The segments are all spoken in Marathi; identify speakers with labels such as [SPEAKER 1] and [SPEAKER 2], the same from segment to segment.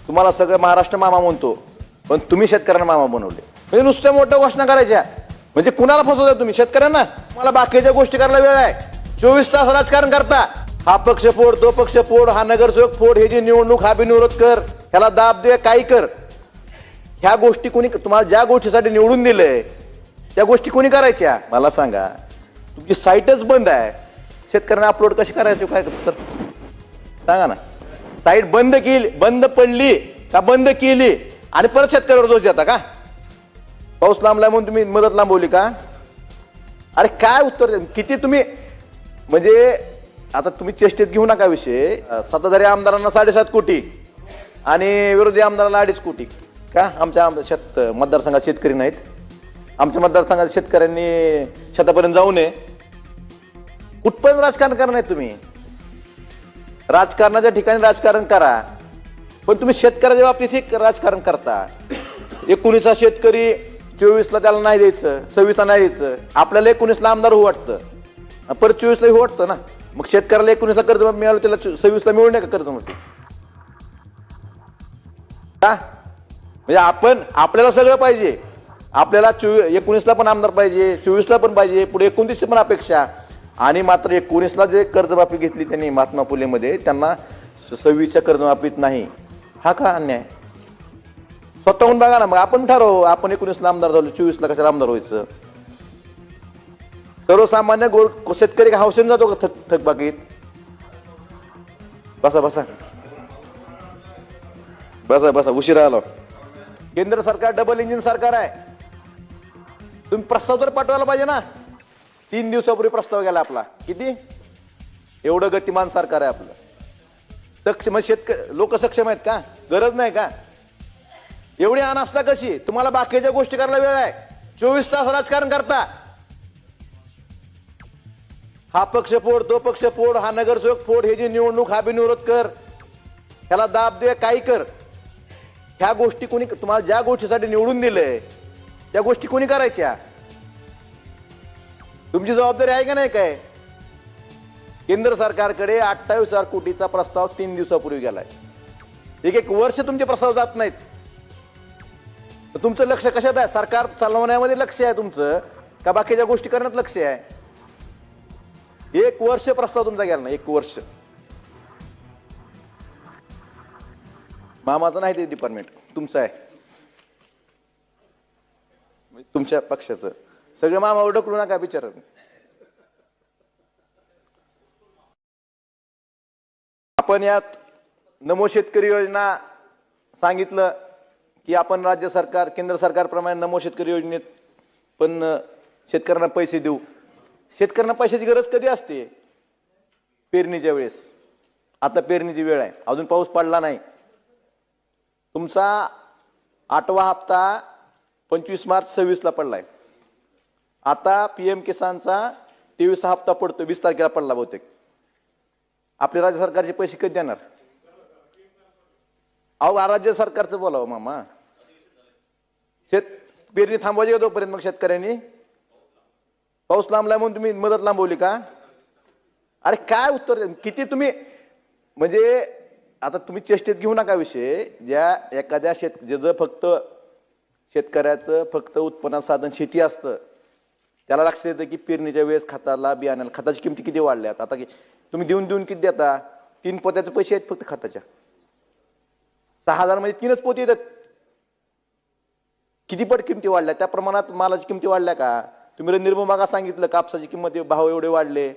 [SPEAKER 1] तुम्हाला सगळं महाराष्ट्र मामा म्हणतो, पण तुम्ही शेतकऱ्यांना मामा बनवले. म्हणजे नुसत्या मोठ्या घोषणा करायच्या, म्हणजे कुणाला फसवता तुम्ही? शेतकऱ्यांना. मला बाकीच्या गोष्टी करायला वेळ आहे. 24 तास राजकारण करता. हा पक्ष फोड, तो पक्ष फोड, हा नगरसेवक फोड, हे जी निवडणूक, हा बिनविरोध कर, ह्याला दाब दे, काही कर. ह्या गोष्टी कोणी, तुम्हाला ज्या गोष्टीसाठी निवडून दिलंय त्या गोष्टी कोणी करायच्या? मला सांगा. तुमची साईटच बंद आहे, शेतकऱ्यांना अपलोड कशी करायची? काय तर सांगा ना. साईट बंद केली, बंद पडली का बंद केली आणि परत शेतकऱ्यावर दोष देता का? पाऊस लांबला म्हणून तुम्ही मदत लांबवली का? अरे काय उत्तर? किती तुम्ही, म्हणजे आता तुम्ही चेष्टेत घेऊ नका विषय. सत्ताधारी आमदारांना 7.5 कोटी आणि विरोधी आमदारांना 2.5 कोटी का? आमच्या मतदारसंघात शेतकरी नाहीत? आमच्या मतदारसंघात शेतकऱ्यांनी शेतापर्यंत जाऊ नये? कुठपर्यंत राजकारण करणार नाही तुम्ही? राजकारणाच्या ठिकाणी राजकारण करा, पण तुम्ही शेतकऱ्याच्या बाबतीत राजकारण करता. 19चा शेतकरी 24ला त्याला नाही द्यायचं, 26ला नाही द्यायचं. आपल्याला 19ला आमदार होऊ वाटतं, परत 24ला होऊ वाटतं ना. मग शेतकऱ्याला 19ला कर्ज मिळालं, त्याला 26ला मिळू नये का कर्जमाफी? का? म्हणजे आपल्याला सगळं पाहिजे. आपल्याला 19ला पण आमदार पाहिजे, 24ला पण पाहिजे, पुढे 29ची पण अपेक्षा. आणि मात्र 19ला जे कर्जमाफी घेतली त्यांनी महात्मा फुलेमध्ये, त्यांना 26च्या कर्जमाफीत नाही. हा का अन्याय? स्वतःहून बघा ना. मग आपण ठरवू, आपण 19ला आमदार झालो, 24ला कशाला आमदार व्हायचं? सर्वसामान्य शेतकरी का हौसेने जातो का थकबाकीत? बसा बसा बसा बसा, उशिरा आलो. केंद्र सरकार डबल इंजिन सरकार आहे. तुम्ही प्रस्ताव तर पाठवायला पाहिजे ना. 3 दिवसापूर्वी प्रस्ताव गेला आपला. किती? एवढं गतिमान सरकार आहे आपलं. सक्षम लोक सक्षम आहेत का? गरज नाही का? एवढी अनास्था कशी? तुम्हाला बाकीच्या गोष्टी करायला वेळ आहे. 24 तास राजकारण करता. हा पक्ष फोड, तो पक्ष फोड, हा नगरसेवक फोड, हे जी निवडणूक, हा बिनविरोध कर, ह्याला दाब दे, काही कर. ह्या गोष्टी कोणी, तुम्हाला ज्या गोष्टीसाठी निवडून दिलंय त्या गोष्टी कोणी करायच्या? तुमची जबाबदारी आहे का नाही? काय केंद्र सरकारकडे 28,000 कोटीचा प्रस्ताव 3 दिवसापूर्वी गेलाय. एक वर्ष तुमचे प्रस्ताव जात नाहीत. तुमचं लक्ष कशात आहे? सरकार चालवण्यामध्ये लक्ष आहे तुमचं का बाकीच्या गोष्टी करण्यात लक्ष आहे? 1 वर्ष प्रस्ताव तुमचा गेला ना. 1 वर्ष. मामाचं नाही ते डिपार्टमेंट, तुमचं आहे, तुमच्या पक्षाचं. सगळं मामावर ढकलू नका बिचारा. आपण यात नमो शेतकरी योजना सांगितलं की आपण राज्य सरकार, केंद्र सरकारप्रमाणे नमो शेतकरी योजनेत पण शेतकऱ्यांना पैसे देऊ. शेतकऱ्यांना पैशाची गरज कधी असते? पेरणीच्या वेळेस. आता पेरणीची वेळ आहे, अजून पाऊस पडला नाही. तुमचा 8वा हप्ता 25 मार्च 26ला पडलाय. आता PM किसानचा 23 हप्ता पडतो, 20 तारखेला पडला बहुतेक. आपले राज्य सरकारचे पैसे कधी देणार? अहो राज्य सरकारचं बोलावं मामा. पेरणी थांबवायची का तोपर्यंत? मग शेतकऱ्यांनी पाऊस लांबलाय म्हणून तुम्ही मदत लांबवली का? अरे काय उत्तर? किती तुम्ही, म्हणजे आता तुम्ही चेष्टेत घेऊ नका विषय. ज्या एखाद्या ज्याचं फक्त शेतकऱ्याचं फक्त उत्पन्न साधन शेती असतं, त्याला लक्षात येतं की पेरणीच्या वेळेस खताला, बियाण्याला, खताची किमती किती वाढल्यात. आता तुम्ही देऊन किती देता? 3 पोत्याचे पैसे आहेत फक्त खताच्या. 6,000 म्हणजे 3च पोते येतात. किती पट किमती वाढल्या? त्या प्रमाणात मालाची किमती वाढल्या का? तुम्ही रणधीर मागा सांगितलं कापसाची किंमत, भाव एवढे वाढले.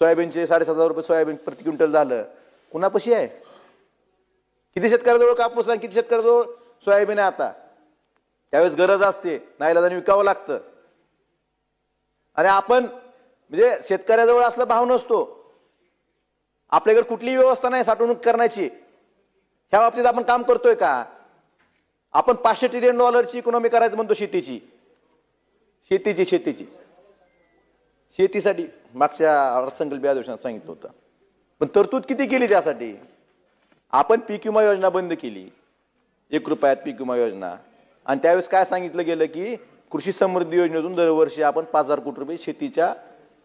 [SPEAKER 1] सोयाबीनचे 7,500 रुपये सोयाबीन प्रति क्विंटल झालं. कुणापाशी आहे? किती शेतकऱ्याजवळ कापूस आहे, किती शेतकऱ्याजवळ सोयाबीन आहे? आता त्यावेळेस गरज असते, नाईलाजाने विकावं लागतं. आणि आपण म्हणजे शेतकऱ्याजवळ असला भाव नसतो. आपल्याकडे कुठलीही व्यवस्था नाही साठवणूक करण्याची. ह्या बाबतीत आपण काम करतोय का? आपण $500 ट्रिलियन इकॉनॉमी करायचं म्हणतो शेतीची. शेतीसाठी मागच्या अर्थसंकल्पीय अधिवेशनात सांगितलं होतं, पण तरतूद किती केली त्यासाठी? आपण पीक विमा योजना बंद केली, 1 रुपयात पीक विमा योजना. आणि त्यावेळेस काय सांगितलं गेलं की कृषी समृद्धी योजनेतून दरवर्षी आपण 5,000 कोटी रुपये शेतीच्या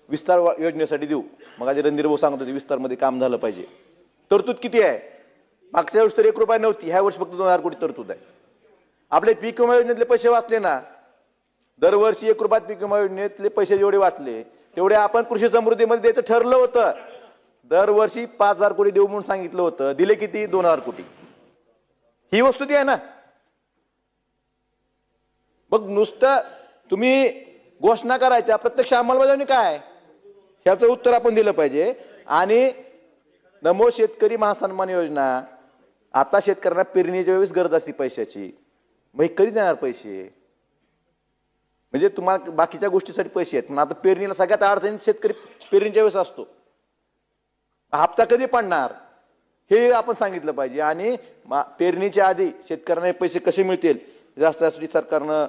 [SPEAKER 1] विस्तार योजनेसाठी देऊ. मग आज रणधीर भाऊ सांगत होते विस्तारमध्ये काम झालं पाहिजे. तरतूद किती आहे? मागच्या वर्षी तर 1 रुपया नव्हती, ह्या वर्षी फक्त 2,000 कोटी तरतूद आहे. आपले पीक विमा योजनेतले पैसे वाचले ना, दरवर्षी 1 रुपयात पीक विमा योजनेतले पैसे जेवढे वाचले तेवढे आपण कृषी समृद्धीमध्ये द्यायचं ठरलं होतं. दरवर्षी 5,000 कोटी देऊ म्हणून सांगितलं होतं, दिले किती? 2,000 कोटी. ही वस्तुस्थिती आहे ना. मग नुसतं तुम्ही घोषणा करायच्या, प्रत्यक्ष अंमलबजावणी काय, ह्याचं उत्तर आपण दिलं पाहिजे. आणि नमो शेतकरी महासन्मान योजना, आता शेतकऱ्यांना पेरणीच्या वेळेस गरज असते पैशाची, मग कधी देणार पैसे? म्हणजे तुम्हाला बाकीच्या गोष्टीसाठी पैसे आहेत, पण आता पेरणीला सगळ्यात अडचणीत शेतकरी पेरणीच्या वेळेस असतो. हप्ता कधी पडणार हे आपण सांगितलं पाहिजे. आणि पेरणीच्या आधी शेतकऱ्यांना हे पैसे कसे मिळतील यासाठी सरकारनं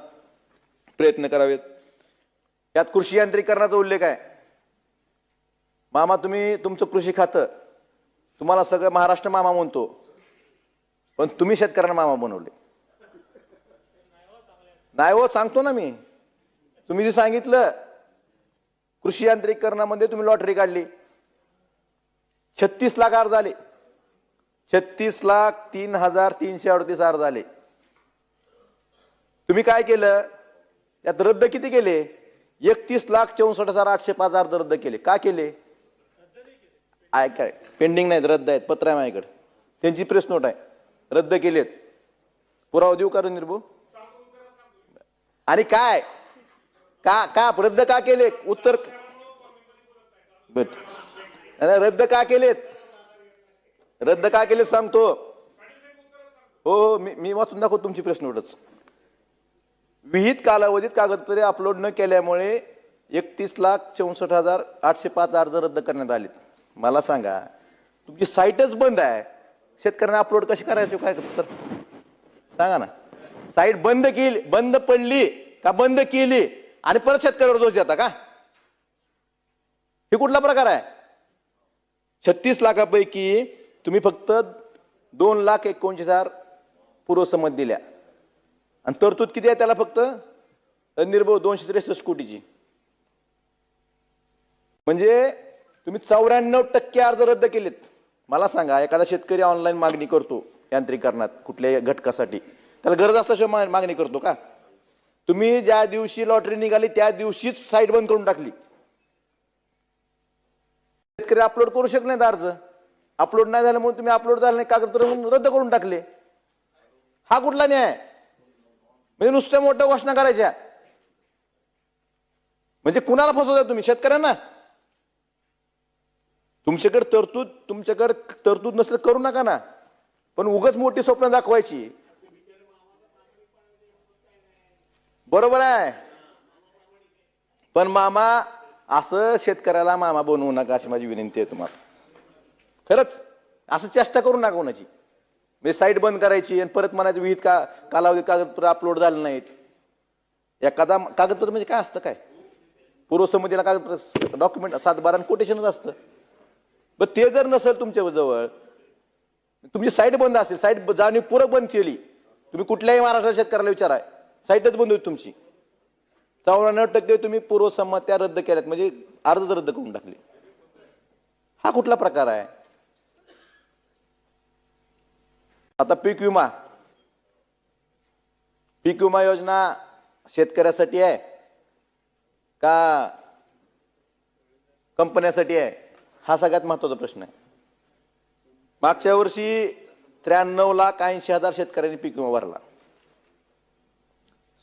[SPEAKER 1] प्रयत्न करावेत. यात कृषी यांत्रिकीकरणाचा उल्लेख आहे. मामा, तुम्ही तुमचं कृषी खातं, तुम्हाला सगळं महाराष्ट्र मामा म्हणतो, पण तुम्ही शेतकऱ्यांना मामा बनवले नाही हो. सांगतो ना मी, तुम्ही जे सांगितलं कृषी यांत्रिकीकरणामध्ये तुम्ही लॉटरी काढली, 36 लाख अर्ज आले, 36,03,338 अर्ज आले. तुम्ही काय केलं? यात रद्द किती केले? 31,64,805 अर्ज रद्द केले. का केले? काय पेंडिंग नाहीत, रद्द आहेत, पत्र आहे माझ्याकडे, त्यांची प्रेस नोट आहे, रद्द केलेत. पुरावा देऊ का निर्भू? आणि काय का का रद्द का केले? उत्तर रद्द का केलेत? रद्द का केले सांगतो. हो, मी वाचून दाखवतो तुमची प्रेस नोटच. विहित कालावधीत कागदपत्रे अपलोड न केल्यामुळे 31,64,805 अर्ज रद्द करण्यात आले. मला सांगा, तुमची साईटच बंद आहे, शेतकऱ्यांना अपलोड कशी करायची? काय तर सांगा ना. साईट बंद केली, बंद पडली का बंद केली आणि परत शेतकऱ्यावर दोष देता का? हे कुठला प्रकार आहे? 36 लाखापैकी तुम्ही फक्त 2,79,000 पूर्वसंमती दिल्या आणि तरतूद किती आहे त्याला? फक्त निर्भव 263 कोटीची. म्हणजे तुम्ही 94% अर्ज रद्द केलेत. मला सांगा, एखादा शेतकरी ऑनलाईन मागणी करतो यांत्रिकीकरणात कुठल्याही घटकासाठी, त्याला गरज असल्याशिवाय मागणी करतो का? तुम्ही ज्या दिवशी लॉटरी निघाली त्या दिवशीच साईट बंद करून टाकली. शेतकरी अपलोड करू शकले नाहीत अर्ज, अपलोड नाही झाल्यामुळे तुम्ही अपलोड झालं नाही कागदपत्र म्हणून रद्द करून टाकले. हा कुठला न्याय? म्हणजे नुसत्या मोठ्या घोषणा करायच्या, म्हणजे कुणाला फसवता तुम्ही? शेतकऱ्यांना. तुमच्याकडे तरतूद नसलं करू नका ना, पण उगाच मोठी स्वप्न दाखवायची. बरोबर आहे, पण मामा असं शेतकऱ्याला मामा बनवू नका अशी माझी विनंती आहे तुम्हाला. खरंच असं चेष्टा करू नका कोणाची. म्हणजे साईट बंद करायची आणि परत म्हणायचं विहित कालावधीत कागदपत्र अपलोड झाले नाहीत. एखादा कागदपत्र म्हणजे काय असतं? काय पूर्वसंमतीला कागदपत्र, डॉक्युमेंट, 7/12 कोटेशनच असतं. पण ते जर नसेल तुमच्या जवळ, तुमची साईट बंद असेल, साईट जाणीवपूर्वक बंद केली, तुम्ही कुठल्याही महाराष्ट्र शेतकऱ्याला विचारा, साईटच बंद होती तुमची. 94% तुम्ही पूर्वसंमत्या रद्द केल्यात, म्हणजे अर्जच रद्द करून टाकले. हा कुठला प्रकार आहे? आता पीक विमा योजना शेतकऱ्यासाठी आहे का कंपन्यासाठी आहे? हा सगळ्यात महत्त्वाचा प्रश्न आहे. मागच्या वर्षी 93,80,000 शेतकऱ्यांनी पीक विमा भरला.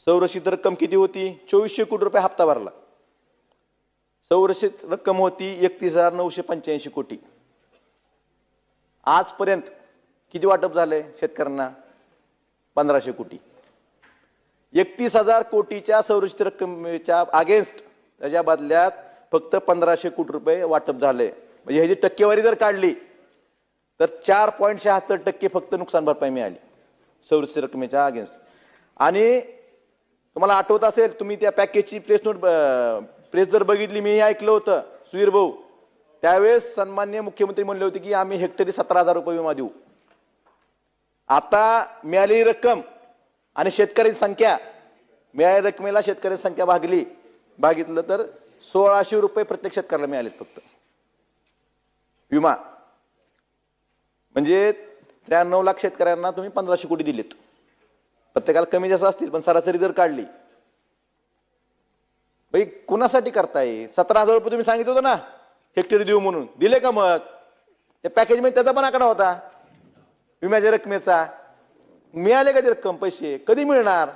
[SPEAKER 1] संरक्षित रक्कम किती होती? 2400 कोटी रुपये हप्ता भरला. संरक्षित रक्कम होती 31,985 कोटी. आजपर्यंत किती वाटप झालंय शेतकऱ्यांना? 1,500 कोटी. 31,000 कोटीच्या संरक्षित रक्कमेच्या अगेन्स्ट त्याच्या बदल्यात फक्त 1,500 कोटी रुपये वाटप झाले. म्हणजे ह्याची टक्केवारी जर काढली तर 4.76% फक्त नुकसान भरपाई मिळाली संरक्षित रकमेच्या अगेन्स्ट. आणि तुम्हाला आठवत असेल, तुम्ही त्या पॅकेजची प्रेस जर बघितली, मी ऐकलं होतं सुधीर भाऊ, त्यावेळेस सन्माननीय मुख्यमंत्री म्हणले होते की आम्ही हेक्टरी 17,000 रुपये विमा देऊ. आता मिळालेली रक्कम आणि शेतकऱ्यांची संख्या, मिळालेल्या रकमेला शेतकऱ्यांची संख्या भागितलं तर 1,600 रुपये प्रत्येक शेतकऱ्याला मिळालेत फक्त विमा. म्हणजे 93 लाख शेतकऱ्यांना तुम्ही 1500 कोटी दिलेत. प्रत्येकाला कमी जास्त असतील पण सरासरी जर काढली, भाई कुणासाठी करताय? 17,000 रुपये तुम्ही सांगितलं होतं ना हेक्टरी देऊ म्हणून, दिले का? मग त्या पॅकेजमध्ये त्याचा पण आकडा होता विम्याच्या रकमेचा. मिळाले का ती रक्कम? पैसे कधी मिळणार?